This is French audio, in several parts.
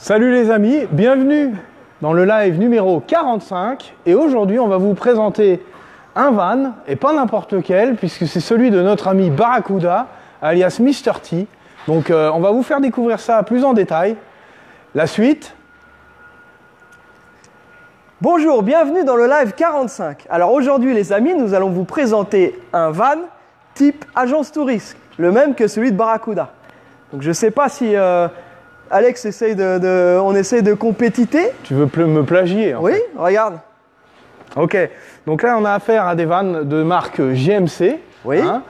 Salut les amis, bienvenue dans le live numéro 45 et aujourd'hui on va vous présenter un van et pas n'importe lequel puisque c'est celui de notre ami Barracuda alias Mr T. Donc on va vous faire découvrir ça plus en détail. La suite. Bonjour, bienvenue dans le live 45. Alors aujourd'hui les amis, nous allons vous présenter un van type agence touriste, le même que celui de Barracuda. Donc je sais pas si Alex essaye on essaye de compétiter. Tu veux me plagier en Oui, fait. regarde. Ok, donc là on a affaire à des vannes de marque GMC. Oui. Hein,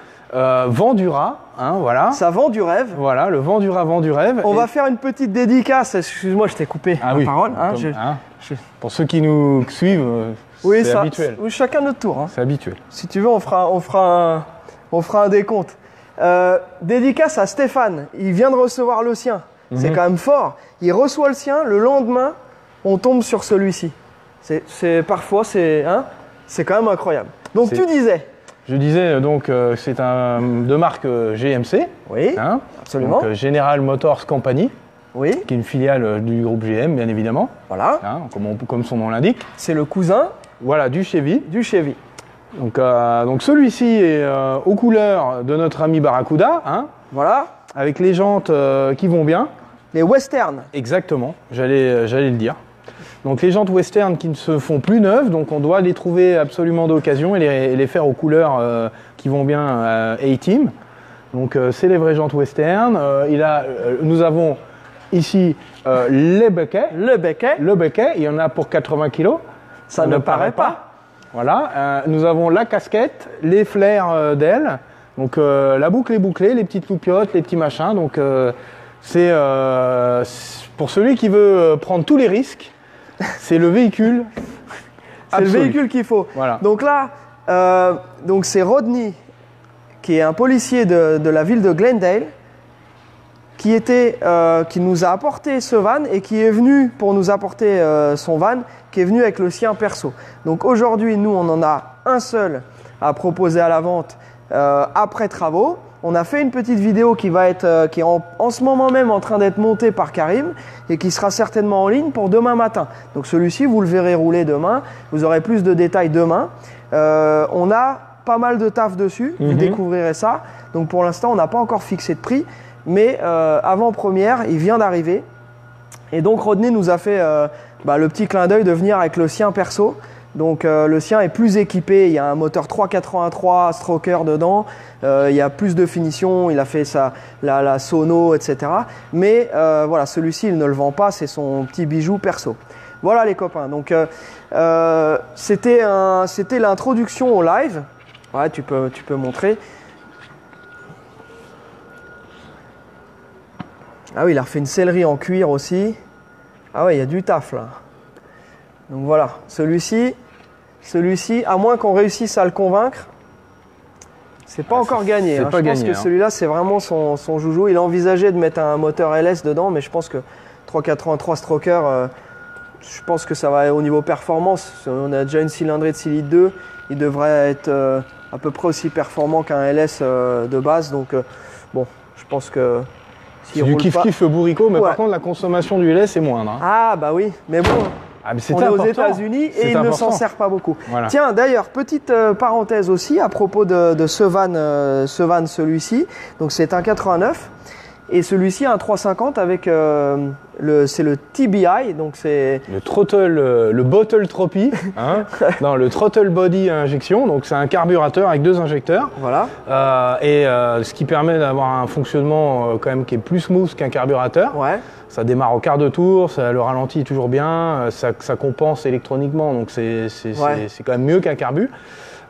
Vendura, hein, voilà. Ça vend du rêve. Voilà, le Vendura vend du rêve. On va faire une petite dédicace. Excuse-moi, je t'ai coupé la parole. Hein, Pour ceux qui nous suivent, oui, c'est habituel. Oui, chacun notre tour. Hein. C'est habituel. Si tu veux, on fera un décompte. Dédicace à Stéphane. Il vient de recevoir le sien. C'est quand même fort. Il reçoit le sien, le lendemain, on tombe sur celui-ci. Parfois, c'est quand même incroyable. Donc tu disais. Je disais donc c'est de marque GMC. Oui, hein, absolument. Donc, General Motors Company. Oui. Qui est une filiale du groupe GM, bien évidemment. Voilà. Hein, comme son nom l'indique. C'est le cousin. Voilà, du Chevy. Du Chevy. Donc celui-ci est aux couleurs de notre ami Barracuda. Hein, voilà. Avec les jantes qui vont bien. Les western. Exactement, j'allais le dire. Donc les jantes western qui ne se font plus neuves, donc on doit les trouver absolument d'occasion et les faire aux couleurs qui vont bien A-Team. Donc c'est les vraies jantes western. Nous avons ici le becquet. Le becquet, il y en a pour 80 kg. Ça ne paraît pas. Voilà, nous avons la casquette, les flares d'ailes. Donc la boucle est bouclée, les petites loupiottes, les petits machins. Donc c'est pour celui qui veut prendre tous les risques, c'est le véhicule. C'est le véhicule qu'il faut. Voilà. Donc là, c'est Rodney, qui est un policier de la ville de Glendale, qui nous a apporté ce van et qui est venu pour nous apporter son van, qui est venu avec le sien perso. Donc aujourd'hui, nous, on en a un seul à proposer à la vente après travaux. On a fait une petite vidéo qui est en ce moment même en train d'être montée par Karim et qui sera certainement en ligne pour demain matin. Donc celui-ci, vous le verrez rouler demain. Vous aurez plus de détails demain. On a pas mal de taf dessus. Vous découvrirez ça. Donc pour l'instant, on n'a pas encore fixé de prix. Mais avant-première, il vient d'arriver. Et donc Rodney nous a fait le petit clin d'œil de venir avec le sien perso. Donc le sien est plus équipé, il y a un moteur 383 stroker dedans, il y a plus de finition, il a fait la sono, etc. Mais voilà, celui-ci il ne le vend pas, c'est son petit bijou perso. Voilà les copains, donc c'était l'introduction au live. Ouais, tu peux montrer. Ah oui, il a refait une sellerie en cuir aussi. Ah ouais, il y a du taf là. Donc voilà, celui-ci, à moins qu'on réussisse à le convaincre, c'est pas encore gagné. Je pense que celui-là, c'est vraiment son joujou. Il a envisagé de mettre un moteur LS dedans, mais je pense que 383 stroker, je pense que ça va au niveau performance. On a déjà une cylindrée de 6 litres 2, il devrait être à peu près aussi performant qu'un LS de base. Donc bon, je pense que... C'est du kiff-kiff bourricot, mais par contre, la consommation du LS est moindre. Hein. Ah bah oui, mais bon... on est aux États-Unis et il ne s'en sert pas beaucoup. Voilà. Tiens, d'ailleurs, petite parenthèse aussi à propos de ce van, celui-ci. Donc c'est un 89 et celui-ci un 350 avec c'est le TBI, donc c'est le throttle, le bottle trophy, hein. Non, le throttle body injection. Donc c'est un carburateur avec 2 injecteurs. Voilà. Ce qui permet d'avoir un fonctionnement quand même qui est plus smooth qu'un carburateur. Ouais. Ça démarre au quart de tour, le ralenti est toujours bien, ça compense électroniquement, donc c'est quand même mieux qu'un carbu.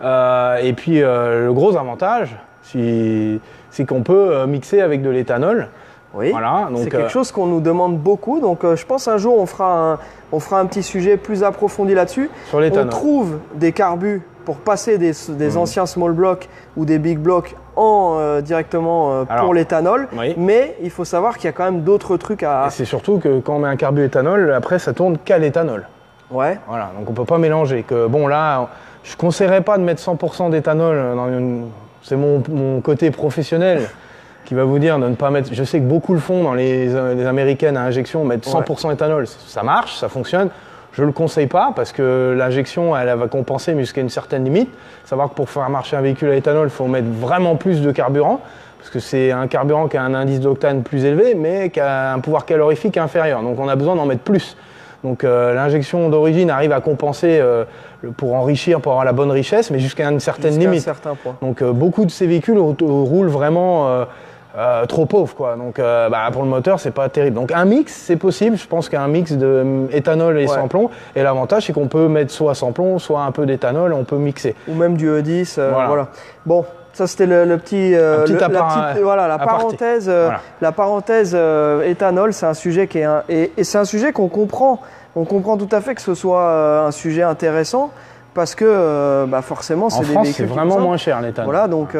Et puis le gros avantage, c'est qu'on peut mixer avec de l'éthanol. Oui, voilà, c'est quelque chose qu'on nous demande beaucoup, donc je pense un jour on fera un petit sujet plus approfondi là-dessus. Sur l'éthanol. On trouve des carbus pour passer des anciens small blocks ou des big blocks directement pour l'éthanol, oui. Mais il faut savoir qu'il y a quand même d'autres trucs à... Et c'est surtout que quand on met un carbu éthanol, après ça tourne qu'à l'éthanol. Ouais. Voilà, donc on ne peut pas mélanger. Bon là, je ne conseillerais pas de mettre 100% d'éthanol, c'est mon côté professionnel. qui va vous dire de ne pas mettre. Je sais que beaucoup le font dans les américaines à injection, mettre 100% éthanol. Ça marche, ça fonctionne. Je ne le conseille pas parce que l'injection, elle va compenser jusqu'à une certaine limite. Savoir que pour faire marcher un véhicule à éthanol, il faut mettre vraiment plus de carburant. Parce que c'est un carburant qui a un indice d'octane plus élevé, mais qui a un pouvoir calorifique inférieur. Donc on a besoin d'en mettre plus. Donc l'injection d'origine arrive à compenser pour enrichir, pour avoir la bonne richesse, mais jusqu'à une certaine limite. Un certain point. Donc beaucoup de ces véhicules roulent vraiment trop pauvres, quoi. Donc pour le moteur, c'est pas terrible. Donc un mix, c'est possible. Je pense qu'un mix d'éthanol et sans plomb. Et l'avantage, c'est qu'on peut mettre soit sans plomb, soit un peu d'éthanol, on peut mixer. Ou même du E10. Voilà. Bon. Ça c'était la parenthèse. La parenthèse éthanol, c'est un sujet qui est et c'est un sujet qu'on comprend. On comprend tout à fait que ce soit un sujet intéressant parce que forcément c'est des véhicules. C'est vraiment moins cher l'éthanol. Voilà, donc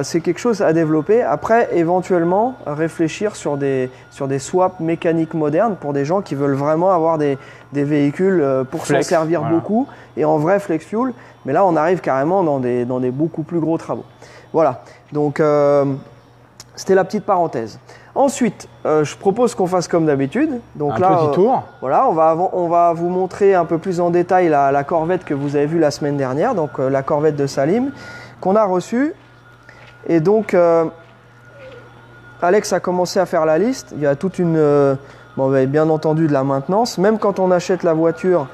c'est quelque chose à développer. Après, éventuellement, réfléchir sur des swaps mécaniques modernes pour des gens qui veulent vraiment avoir des véhicules pour s'en servir beaucoup et en vrai flex fuel. Mais là, on arrive carrément dans des beaucoup plus gros travaux. Voilà, donc c'était la petite parenthèse. Ensuite, je propose qu'on fasse comme d'habitude. Donc un petit tour. Voilà, on va vous montrer un peu plus en détail la Corvette que vous avez vue la semaine dernière, donc la Corvette de Salim, qu'on a reçue. Et donc, Alex a commencé à faire la liste. Il y a toute bien entendu de la maintenance. Même quand on achète la voiture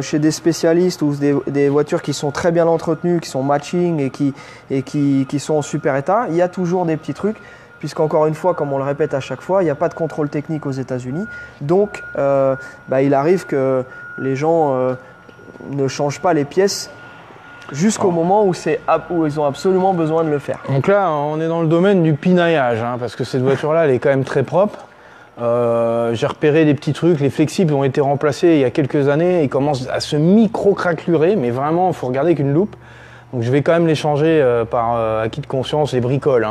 chez des spécialistes ou des voitures qui sont très bien entretenues, qui sont matching et qui sont en super état, il y a toujours des petits trucs. Puisqu'encore une fois, comme on le répète à chaque fois, il n'y a pas de contrôle technique aux États-Unis. Donc, il arrive que les gens ne changent pas les pièces jusqu'au moment où ils ont absolument besoin de le faire. Donc là, on est dans le domaine du pinaillage, parce que cette voiture-là, elle est quand même très propre. J'ai repéré des petits trucs, les flexibles ont été remplacés il y a quelques années, ils commencent à se micro-craclurer, mais vraiment, il faut regarder avec une loupe. Donc je vais quand même les changer par acquis de conscience, les bricoles.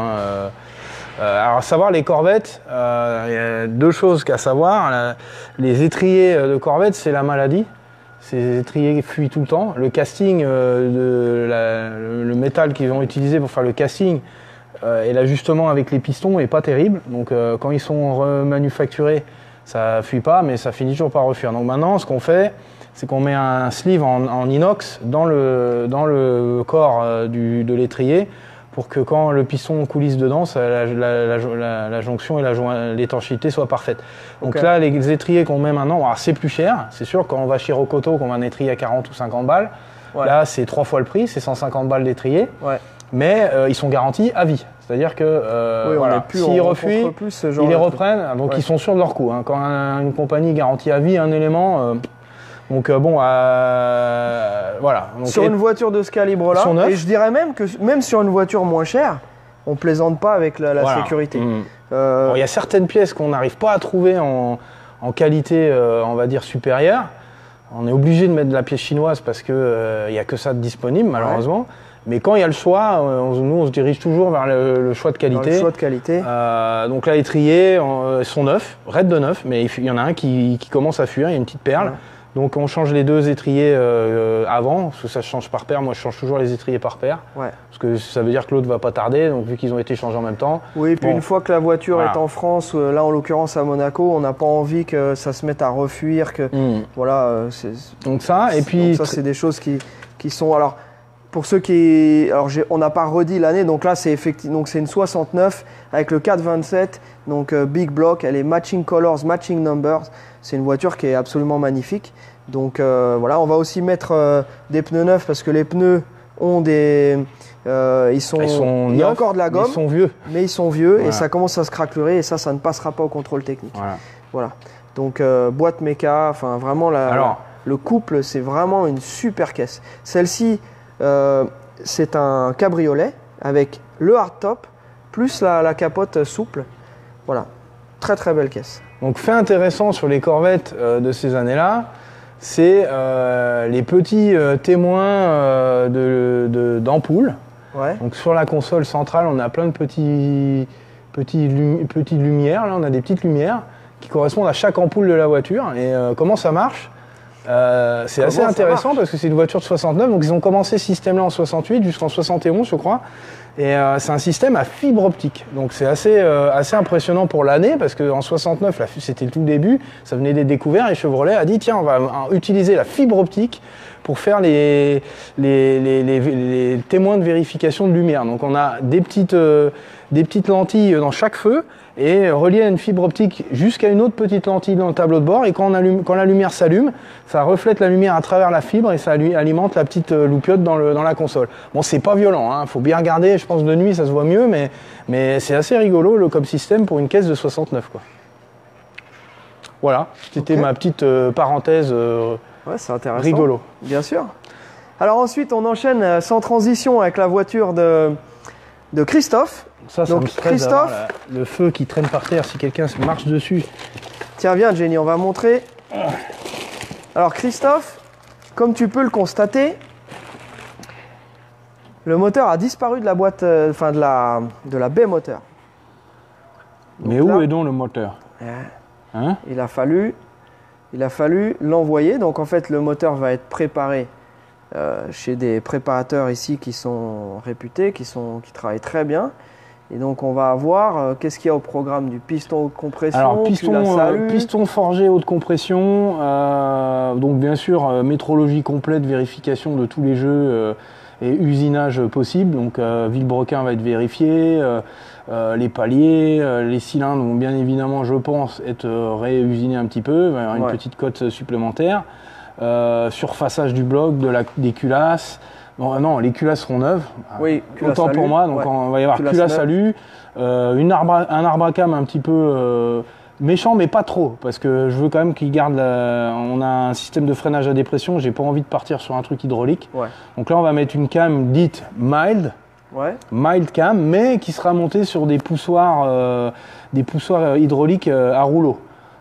Alors, à savoir les Corvettes, il y a deux choses qu'à savoir. Les étriers de Corvette, c'est la maladie. Ces étriers fuient tout le temps. Le casting, le métal qu'ils ont utilisé pour faire le casting et l'ajustement avec les pistons est pas terrible. Donc quand ils sont remanufacturés, ça fuit pas, mais ça finit toujours par refuir. Donc maintenant, ce qu'on fait, c'est qu'on met un sleeve en inox dans le corps de l'étrier, pour que quand le piston coulisse dedans, la jonction et l'étanchéité soient parfaites. Donc là, les étriers qu'on met maintenant, c'est plus cher. C'est sûr, quand on va chez Rocoto, qu'on va un étrier à 40 ou 50 balles, là, c'est 3 fois le prix, c'est 150 balles d'étrier. Mais ils sont garantis à vie. C'est-à-dire que s'ils refuient, ils les reprennent. Donc ils sont sûrs de leur coût. Quand une compagnie garantit à vie un élément... Donc voilà. Donc, sur une voiture de ce calibre-là, et je dirais même que même sur une voiture moins chère, on plaisante pas avec la sécurité. Bon, y a certaines pièces qu'on n'arrive pas à trouver en qualité, on va dire, supérieure. On est obligé de mettre de la pièce chinoise parce que y a que ça de disponible, malheureusement. Mais quand il y a le choix, nous on se dirige toujours vers le choix de qualité. Le choix de qualité. Donc là, les étriers sont neufs, raides de neuf, mais il y en a un qui commence à fuir, il y a une petite perle. Donc on change les deux étriers avant, parce que ça se change par paire. Moi je change toujours les étriers par paire, parce que ça veut dire que l'autre va pas tarder, donc vu qu'ils ont été changés en même temps. Oui, puis une fois que la voiture est en France, là en l'occurrence à Monaco, on n'a pas envie que ça se mette à refuir, donc ça, et puis... Donc ça c'est des choses qui sont... Alors, pour ceux qui... Alors on n'a pas redit l'année, donc là c'est effectivement... Donc c'est une 69 avec le 427, donc Big Block, elle est matching colors, matching numbers. C'est une voiture qui est absolument magnifique. Donc on va aussi mettre des pneus neufs parce que les pneus ont des... il y a encore de la gomme. Ils sont vieux. Mais ils sont vieux et ça commence à se craqueler et ça ne passera pas au contrôle technique. Voilà. Donc boîte méca, enfin vraiment le couple, c'est vraiment une super caisse. Celle-ci, c'est un cabriolet avec le hardtop plus la capote souple. Voilà. Très très belle caisse. Donc fait intéressant sur les Corvettes de ces années-là, c'est les petits témoins d'ampoules. Donc sur la console centrale, on a plein de petites lumières. Là, on a des petites lumières qui correspondent à chaque ampoule de la voiture. Et comment ça marche c'est assez intéressant parce que c'est une voiture de 69, donc ils ont commencé ce système-là en 68 jusqu'en 71, je crois. Et c'est un système à fibre optique. Donc c'est assez impressionnant pour l'année parce qu'en 69, c'était le tout début, ça venait d'être découvert et Chevrolet a dit tiens, on va utiliser la fibre optique pour faire les témoins de vérification de lumière. Donc on a des petites lentilles dans chaque feu et reliées à une fibre optique jusqu'à une autre petite lentille dans le tableau de bord. Et quand la lumière s'allume, ça reflète la lumière à travers la fibre et ça alimente la petite loupiote dans la console. Bon, c'est pas violent, hein, faut bien regarder, je pense de nuit ça se voit mieux, mais c'est assez rigolo comme système pour une caisse de 69, quoi. Voilà, c'était ma petite parenthèse ouais, c'est intéressant. Rigolo. Bien sûr. Alors ensuite, on enchaîne sans transition avec la voiture de Christophe. Ça donc me stresse Christophe, le feu qui traîne par terre si quelqu'un se marche dessus. Tiens, viens Jenny, on va montrer. Alors Christophe, comme tu peux le constater, le moteur a disparu de la boîte, enfin de la baie moteur. Donc mais où est donc le moteur? Hein, il a fallu l'envoyer. Donc en fait, le moteur va être préparé chez des préparateurs ici qui sont réputés, qui travaillent très bien. Et donc on va avoir qu'est-ce qu'il y a au programme du piston haute compression. Alors piston forgé haute compression, donc bien sûr métrologie complète, vérification de tous les jeux et usinage possible. Donc Villebrequin va être vérifié, les paliers, les cylindres vont bien évidemment, je pense, être réusinés un petit peu, une petite cote supplémentaire. Surfaçage du bloc, des culasses. Bon, non, les culasses seront neuves. Oui, autant pour moi. Donc on va y avoir culasse alu, un arbre à cam un petit peu méchant, mais pas trop, parce que je veux quand même qu'il garde. On a un système de freinage à dépression. J'ai pas envie de partir sur un truc hydraulique. Ouais. Donc là, on va mettre une cam dite mild. Ouais. Mild cam, mais qui sera montée sur des poussoirs hydrauliques à rouleau.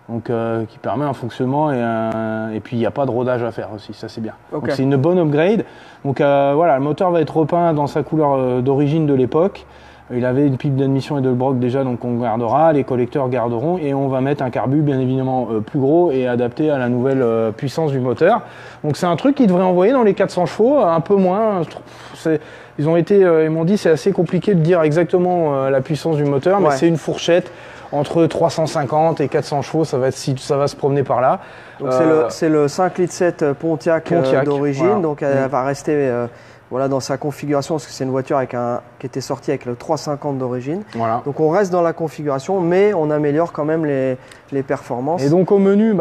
Donc qui permet un fonctionnement et puis il n'y a pas de rodage à faire aussi, ça c'est bien. Okay. Donc c'est une bonne upgrade. Donc voilà, le moteur va être repeint dans sa couleur d'origine de l'époque. Il avait une pipe d'admission et de broc déjà, donc on gardera, les collecteurs garderont et on va mettre un carbu bien évidemment plus gros et adapté à la nouvelle puissance du moteur. Donc c'est un truc qui devrait envoyer dans les 400 chevaux, un peu moins. Ils m'ont dit c'est assez compliqué de dire exactement la puissance du moteur, mais c'est une fourchette. Entre 350 et 400 chevaux, ça va se promener par là. Donc c'est le 5,7 litres Pontiac d'origine, voilà. Donc elle va rester dans sa configuration, parce que c'est une voiture qui était sortie avec le 350 d'origine. Voilà. Donc on reste dans la configuration, mais on améliore quand même les performances. Et donc au menu,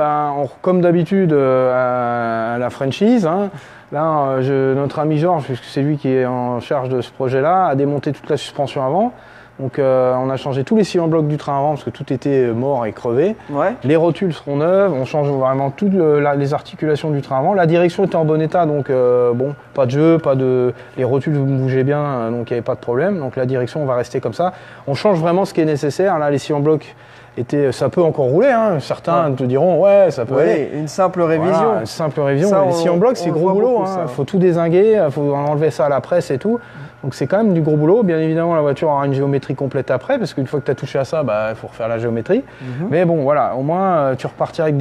comme d'habitude à la franchise, hein, là notre ami Georges, puisque c'est lui qui est en charge de ce projet-là, a démonté toute la suspension avant. Donc on a changé tous les sillons blocs du train avant parce que tout était mort et crevé. Ouais. Les rotules seront neuves, on change vraiment toutes les articulations du train avant. La direction était en bon état, donc pas de jeu, les rotules bougeaient bien, donc il n'y avait pas de problème. Donc la direction on va rester comme ça. On change vraiment ce qui est nécessaire. Là les sillons blocs ça peut encore rouler, hein. Certains te diront ouais ça peut aller. Une simple révision. Voilà, une simple révision. Ça, les sillons blocs c'est gros boulot, il faut tout dézinguer, il faut enlever ça à la presse et tout. Donc c'est quand même du gros boulot. Bien évidemment, la voiture aura une géométrie complète après, parce qu'une fois que tu as touché à ça, il faut refaire la géométrie. Mais bon, voilà, au moins tu repartiras avec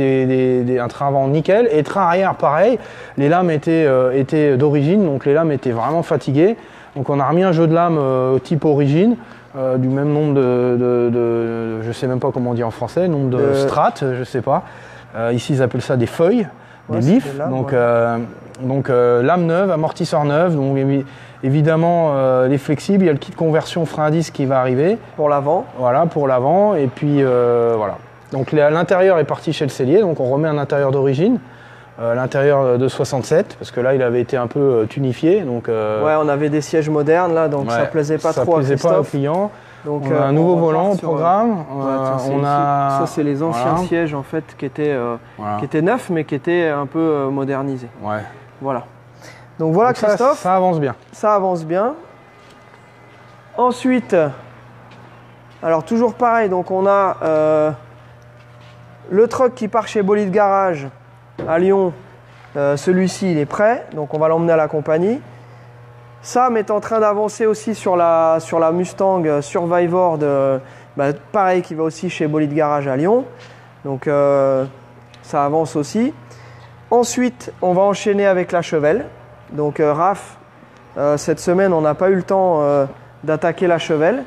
un train avant nickel. Et train arrière, pareil. Les lames étaient d'origine, donc les lames étaient vraiment fatiguées. Donc on a remis un jeu de lames type origine, du même nombre je sais même pas comment on dit en français, nombre de strates, je sais pas. Ici ils appellent ça des feuilles, des lifs. Donc lame neuve, amortisseur neuf. Donc évidemment, les flexibles, il y a le kit conversion frein à disque qui va arriver. Pour l'avant. Voilà, pour l'avant. Et puis voilà. Donc l'intérieur est parti chez le sellier, donc on remet un intérieur d'origine. L'intérieur de 67, parce que là il avait été un peu tunifié. Donc, on avait des sièges modernes là, donc ça plaisait pas trop à Christophe. Ça plaisait pas aux clients. Donc, on a un nouveau volant au programme. Ça c'est les anciens sièges en fait qui étaient neufs mais qui étaient un peu modernisés. Ouais. Voilà. Donc voilà Christophe. Ça avance bien. Ça avance bien. Ensuite, alors toujours pareil, donc on a le truck qui part chez Bolide Garage à Lyon. Celui-ci il est prêt, donc on va l'emmener à la compagnie. Sam est en train d'avancer aussi sur la Mustang Survivor pareil qui va aussi chez Bolide Garage à Lyon. Donc ça avance aussi. Ensuite, on va enchaîner avec la Chevelle. Donc Raph, cette semaine, on n'a pas eu le temps d'attaquer la chevelle.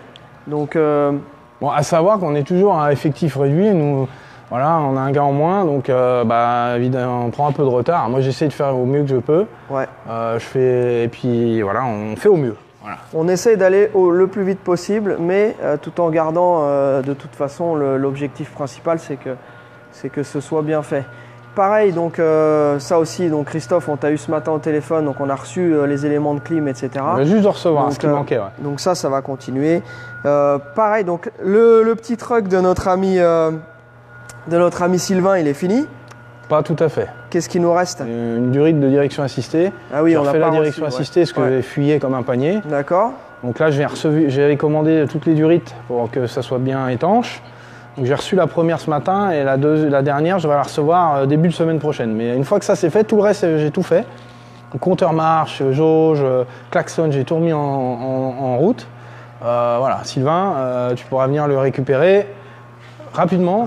Donc, bon, à savoir qu'on est toujours à effectif réduit. Nous, voilà, on a un gars en moins, donc évidemment, on prend un peu de retard. Moi, j'essaie de faire au mieux que je peux. Ouais. Et puis voilà, on fait au mieux. Voilà. On essaie d'aller le plus vite possible, mais tout en gardant de toute façon l'objectif principal, c'est que ce soit bien fait. Pareil, donc ça aussi, donc Christophe, on t'a eu ce matin au téléphone, donc on a reçu les éléments de clim, etc. On vient juste de recevoir donc, ce qui manquait. Ouais. Donc ça va continuer. Pareil, donc le petit truck de notre ami Sylvain, il est fini. Pas tout à fait. Qu'est-ce qu'il nous reste? Une durite de direction assistée. Ah oui, j'ai on a refait pas la direction reçu, assistée parce que j'ai fuyé comme un panier. D'accord. Donc là, j'avais commandé toutes les durites pour que ça soit bien étanche. Donc j'ai reçu la première ce matin et la dernière, je vais la recevoir début de semaine prochaine. Mais une fois que ça c'est fait, tout le reste, j'ai tout fait. Compteur marche, jauge, klaxon, j'ai tout remis en route. Voilà, Sylvain, tu pourras venir le récupérer rapidement.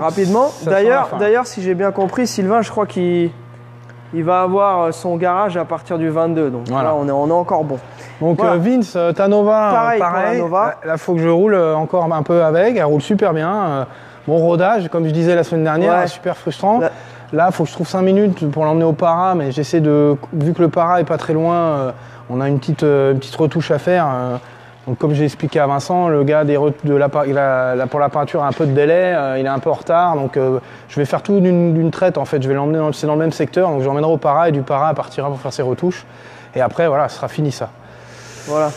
D'ailleurs, si j'ai bien compris, Sylvain, je crois qu'il va avoir son garage à partir du 22. Donc voilà. Là, on est encore bon. Donc voilà. Vince, ta Nova, pareil. Nova. Là, il faut que je roule encore un peu avec. Elle roule super bien. Mon rodage, comme je disais la semaine dernière, super frustrant. Là, il faut que je trouve 5 minutes pour l'emmener au para, mais j'essaie vu que le para est pas très loin, on a une petite retouche à faire. Donc comme j'ai expliqué à Vincent, le gars pour la peinture a un peu de délai, il est un peu en retard, donc je vais faire tout d'une traite en fait. Je vais l'emmener c'est dans le même secteur, donc je l'emmènerai au para et du para elle partira pour faire ses retouches. Et après voilà, ce sera fini ça. Voilà.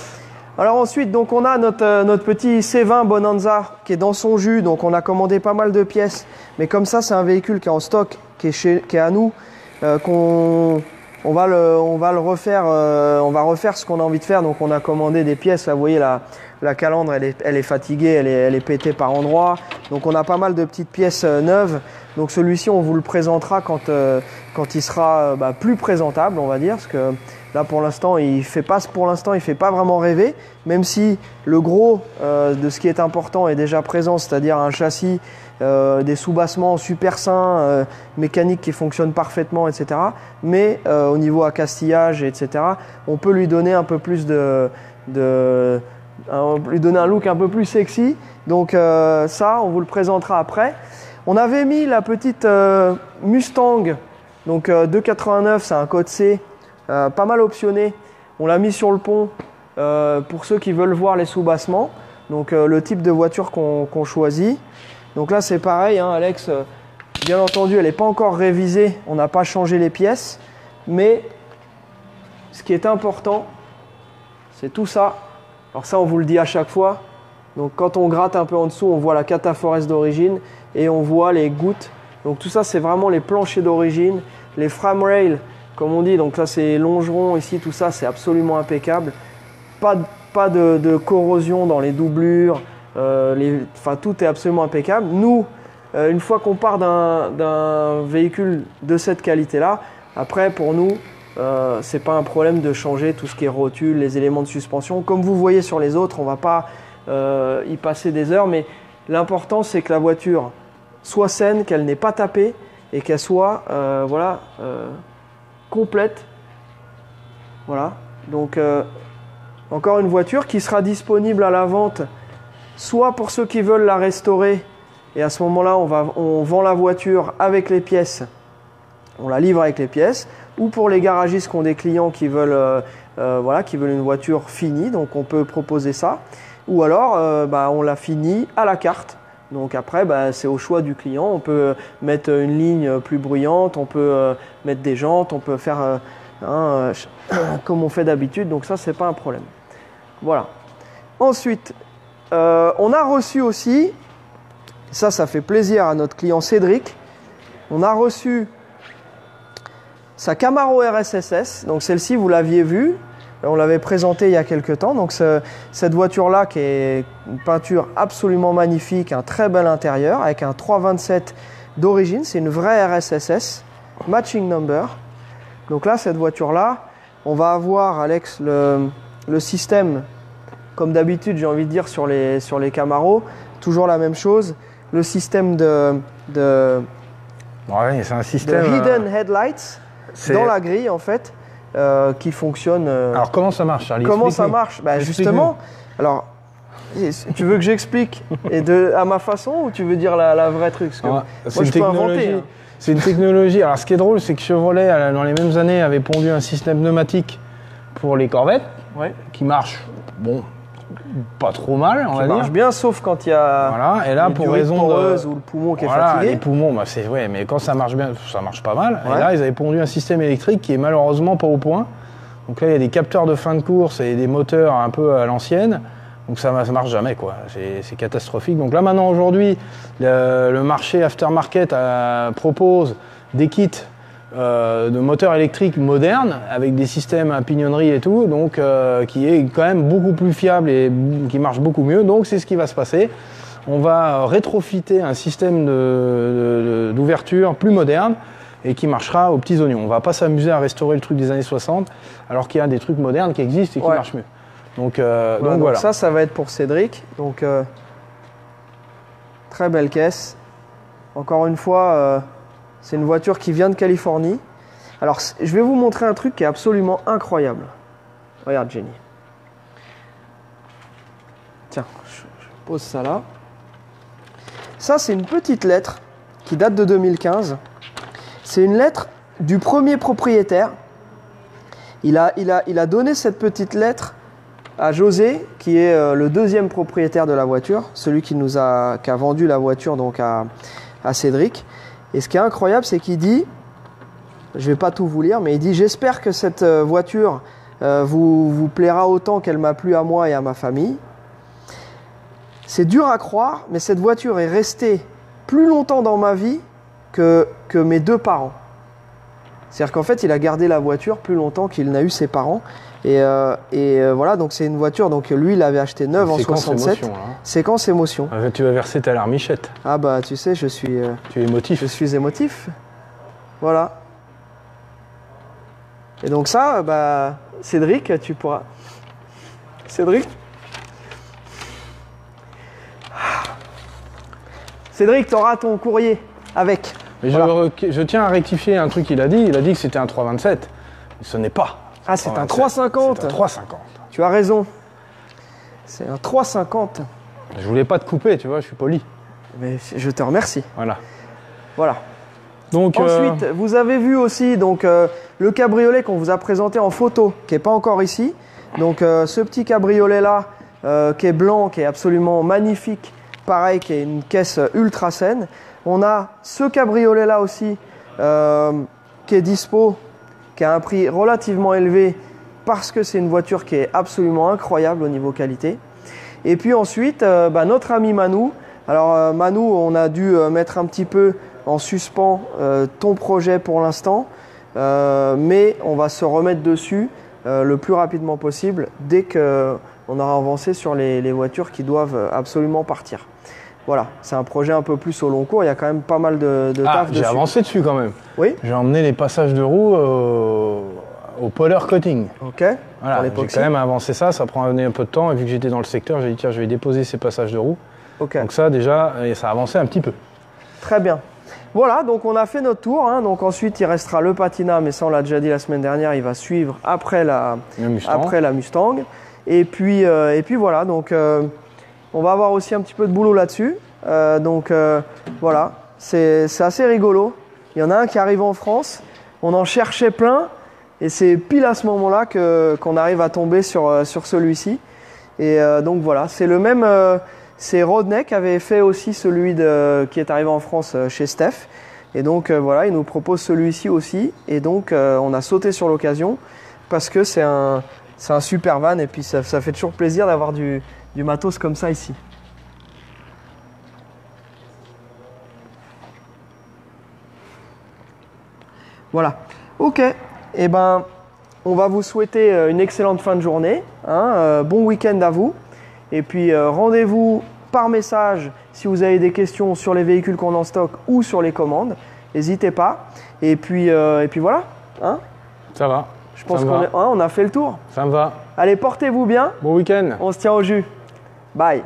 Alors ensuite, donc on a notre petit C20 Bonanza qui est dans son jus, donc on a commandé pas mal de pièces, mais comme ça c'est un véhicule qui est en stock, qui est à nous, on va le refaire, on va refaire ce qu'on a envie de faire. Donc on a commandé des pièces, là vous voyez la calandre elle est fatiguée, elle est pétée par endroits. Donc on a pas mal de petites pièces neuves. Donc celui-ci on vous le présentera quand il sera plus présentable, on va dire, parce que là pour l'instant il fait pas vraiment rêver, même si le gros de ce qui est important est déjà présent, c'est-à-dire un châssis, des sous-bassements super sains, mécaniques qui fonctionnent parfaitement, etc. Mais au niveau accastillage, etc., on peut lui donner un peu plus lui donner un look un peu plus sexy. Donc ça, on vous le présentera après. On avait mis la petite Mustang, donc 289, c'est un code C, pas mal optionné. On l'a mis sur le pont pour ceux qui veulent voir les sous-bassements. Donc le type de voiture qu'on choisit. Donc là c'est pareil, hein, Alex, bien entendu elle n'est pas encore révisée, on n'a pas changé les pièces, mais ce qui est important, c'est tout ça. Alors ça on vous le dit à chaque fois, donc quand on gratte un peu en dessous, on voit la cataforès d'origine et on voit les gouttes. Donc tout ça c'est vraiment les planchers d'origine, les frame rails comme on dit, donc là c'est longeron ici, tout ça c'est absolument impeccable. Pas de corrosion dans les doublures. Tout est absolument impeccable. Nous, une fois qu'on part d'un véhicule de cette qualité-là, après pour nous, c'est pas un problème de changer tout ce qui est rotule, les éléments de suspension. Comme vous voyez sur les autres, on va pas y passer des heures, mais l'important c'est que la voiture soit saine, qu'elle n'ait pas tapé et qu'elle soit complète. Voilà. Donc encore une voiture qui sera disponible à la vente. Soit pour ceux qui veulent la restaurer, et à ce moment-là, on vend la voiture avec les pièces, on la livre avec les pièces, ou pour les garagistes qui ont des clients qui veulent une voiture finie, donc on peut proposer ça. Ou alors, on la finit à la carte. Donc après, c'est au choix du client. On peut mettre une ligne plus bruyante, on peut mettre des jantes, on peut faire comme on fait d'habitude. Donc ça, c'est pas un problème. Voilà. Ensuite, on a reçu aussi, ça fait plaisir à notre client Cédric, on a reçu sa Camaro RSSS, donc celle-ci vous l'aviez vue, on l'avait présentée il y a quelques temps, donc cette voiture-là qui est une peinture absolument magnifique, un très bel intérieur avec un 327 d'origine, c'est une vraie RSSS, matching number. Donc là, cette voiture-là, on va avoir, Alex, le système. Comme d'habitude, j'ai envie de dire sur les Camaro, toujours la même chose. Le système c'est un système hidden headlights dans la grille en fait, qui fonctionne. Alors comment ça marche, Charlie? Comment ça marche? Justement, alors Tu veux que j'explique à ma façon ou tu veux dire la vraie truc? Parce que moi, je peux inventer. Hein. C'est une technologie. Alors, ce qui est drôle, c'est que Chevrolet, dans les mêmes années, avait pondu un système pneumatique pour les Corvettes, qui marche, bon, pas trop mal, on va dire. Qui marche bien, sauf quand il y a voilà. Et là, pour raison poreuse ou le poumon qui est fatigué. Les poumons, bah, mais quand ça marche bien, ça marche pas mal. Ouais. Et là, ils avaient pondu un système électrique qui est malheureusement pas au point. Donc là, il y a des capteurs de fin de course et des moteurs un peu à l'ancienne. Donc ça marche jamais, quoi. C'est catastrophique. Donc là maintenant aujourd'hui, le marché aftermarket propose des kits de moteurs électriques modernes avec des systèmes à pignonnerie et tout, donc qui est quand même beaucoup plus fiable et qui marche beaucoup mieux. Donc c'est ce qui va se passer. On va rétrofiter un système d'ouverture plus moderne et qui marchera aux petits oignons. On va pas s'amuser à restaurer le truc des années 60 alors qu'il y a des trucs modernes qui existent et qui marchent mieux. Donc voilà. Ça va être pour Cédric. Donc, très belle caisse. Encore une fois, c'est une voiture qui vient de Californie. Alors, je vais vous montrer un truc qui est absolument incroyable. Regarde, Jenny. Tiens, je pose ça là. Ça, c'est une petite lettre qui date de 2015. C'est une lettre du premier propriétaire. Il a donné cette petite lettre à José, qui est le deuxième propriétaire de la voiture, celui qui a vendu la voiture donc à Cédric. Et ce qui est incroyable, c'est qu'il dit, je vais pas tout vous lire, mais il dit: j'espère que cette voiture vous plaira autant qu'elle m'a plu à moi et à ma famille. C'est dur à croire, mais cette voiture est restée plus longtemps dans ma vie que mes deux parents. C'est-à-dire qu'en fait, il a gardé la voiture plus longtemps qu'il n'a eu ses parents. Et voilà, donc c'est une voiture, donc lui, il l'avait acheté neuve en 67. Séquence émotion. Tu vas verser ta larmichette. Ah bah, tu sais, je suis... tu es émotif. Je suis émotif. Voilà. Et donc ça, bah, Cédric, tu pourras... Cédric, tu auras ton courrier avec. Mais voilà. Je tiens à rectifier un truc qu'il a dit. Il a dit que c'était un 327. Mais ce n'est pas. Ah, c'est un 350. C'est un 350. Tu as raison. C'est un 350. Je voulais pas te couper, tu vois, je suis poli. Mais je te remercie. Voilà. Voilà. Donc, ensuite, vous avez vu aussi donc, le cabriolet qu'on vous a présenté en photo, qui n'est pas encore ici. Donc ce petit cabriolet-là, qui est blanc, qui est absolument magnifique. Pareil, qui est une caisse ultra saine. On a ce cabriolet-là aussi, qui est dispo, qui a un prix relativement élevé parce que c'est une voiture qui est absolument incroyable au niveau qualité. Et puis ensuite, notre ami Manu. Alors Manu, on a dû mettre un petit peu en suspens ton projet pour l'instant, mais on va se remettre dessus le plus rapidement possible dès qu'on aura avancé sur les voitures qui doivent absolument partir. Voilà, c'est un projet un peu plus au long cours, il y a quand même pas mal de taf dessus. J'ai avancé dessus quand même. Oui. J'ai emmené les passages de roue au poler coating. Ok. Voilà, j'ai quand même avancé ça prend un peu de temps, et vu que j'étais dans le secteur, j'ai dit tiens, je vais déposer ces passages de roue. Ok. Donc ça déjà, ça a avancé un petit peu. Très bien. Voilà, donc on a fait notre tour. Hein. Donc ensuite, il restera le Patina, mais ça on l'a déjà dit la semaine dernière, il va suivre après la Mustang. Et puis voilà, donc on va avoir aussi un petit peu de boulot là-dessus. Voilà, c'est assez rigolo. Il y en a un qui arrive en France, on en cherchait plein, et c'est pile à ce moment-là qu'on arrive à tomber sur celui-ci. Et donc voilà, c'est le même... c'est Rodney qui avait fait aussi celui qui est arrivé en France chez Steph. Et donc voilà, il nous propose celui-ci aussi. Et donc on a sauté sur l'occasion parce que c'est un super van. Et puis ça fait toujours plaisir d'avoir du matos comme ça ici. Voilà. Ok. Et ben, on va vous souhaiter une excellente fin de journée. Hein, bon week-end à vous. Et puis rendez-vous par message si vous avez des questions sur les véhicules qu'on a en stock ou sur les commandes. N'hésitez pas. Et puis voilà. Hein, ça va. Je pense qu'on a fait le tour. Ça me va. Allez, portez-vous bien. Bon week-end. On se tient au jus. Bye.